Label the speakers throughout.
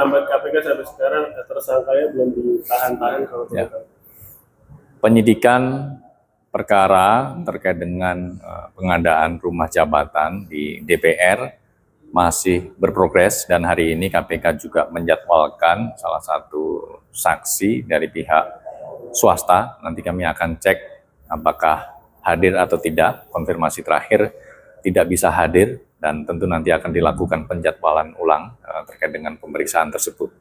Speaker 1: Sampai KPK sampai sekarang tersangkanya belum ditahan-tahan kalau
Speaker 2: Ya. Penyidikan perkara terkait dengan pengadaan rumah jabatan di DPR masih berprogres, dan hari ini KPK juga menjadwalkan salah satu saksi dari pihak swasta. Nanti kami akan cek apakah hadir atau tidak. Konfirmasi terakhir tidak bisa hadir, dan tentu nanti akan dilakukan penjadwalan ulang terkait dengan pemeriksaan tersebut.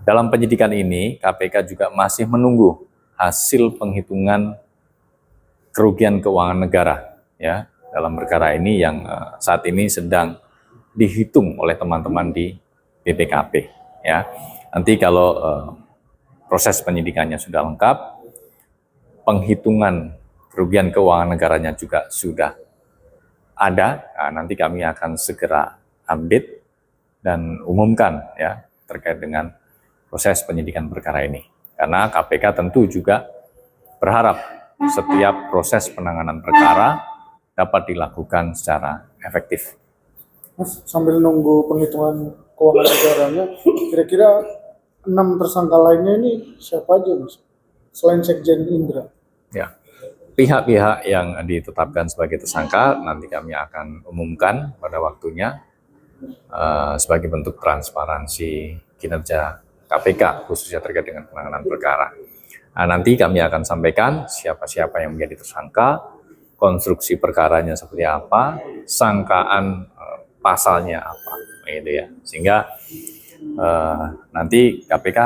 Speaker 2: Dalam penyidikan ini, KPK juga masih menunggu hasil penghitungan kerugian keuangan negara, ya, dalam perkara ini yang saat ini sedang dihitung oleh teman-teman di BPKP, ya. Nanti kalau proses penyidikannya sudah lengkap, penghitungan kerugian keuangan negaranya juga sudah ada, nah, nanti kami akan segera update dan umumkan, ya, terkait dengan proses penyidikan perkara ini. Karena KPK tentu juga berharap setiap proses penanganan perkara dapat dilakukan secara efektif.
Speaker 3: Mas, sambil nunggu penghitungan keuangan negaranya, kira-kira 6 tersangka lainnya ini siapa aja, Mas? Selain Sekjen Indra.
Speaker 2: Ya, pihak-pihak yang ditetapkan sebagai tersangka nanti kami akan umumkan pada waktunya sebagai bentuk transparansi kinerja KPK, khususnya terkait dengan penanganan perkara. Nah, nanti kami akan sampaikan siapa-siapa yang menjadi tersangka, konstruksi perkaranya seperti apa, sangkaan pasalnya apa, gitu ya. Sehingga nanti KPK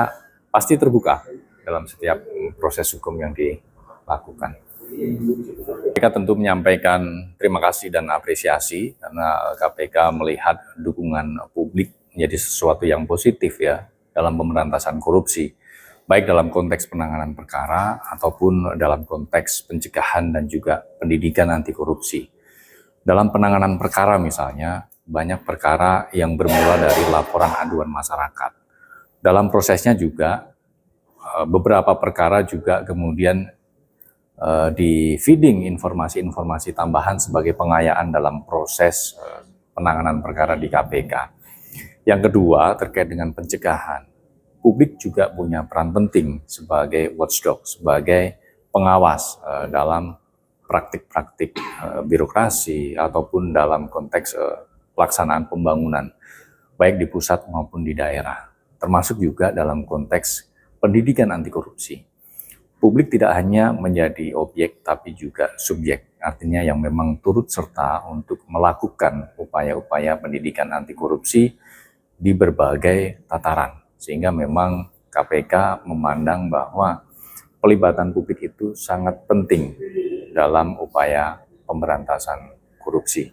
Speaker 2: pasti terbuka dalam setiap proses hukum yang dilakukan. KPK tentu menyampaikan terima kasih dan apresiasi karena KPK melihat dukungan publik menjadi sesuatu yang positif, ya, dalam pemberantasan korupsi, baik dalam konteks penanganan perkara ataupun dalam konteks pencegahan dan juga pendidikan anti korupsi. Dalam penanganan perkara misalnya, banyak perkara yang bermula dari laporan aduan masyarakat. Dalam prosesnya juga beberapa perkara juga kemudian di feeding informasi-informasi tambahan sebagai pengayaan dalam proses penanganan perkara di KPK. Yang kedua, terkait dengan pencegahan. Publik juga punya peran penting sebagai watchdog, sebagai pengawas dalam praktik-praktik birokrasi ataupun dalam konteks pelaksanaan pembangunan, baik di pusat maupun di daerah, termasuk juga dalam konteks pendidikan anti korupsi. Publik tidak hanya menjadi objek, tapi juga subjek, artinya yang memang turut serta untuk melakukan upaya-upaya pendidikan anti korupsi di berbagai tataran. Sehingga memang KPK memandang bahwa pelibatan publik itu sangat penting dalam upaya pemberantasan korupsi.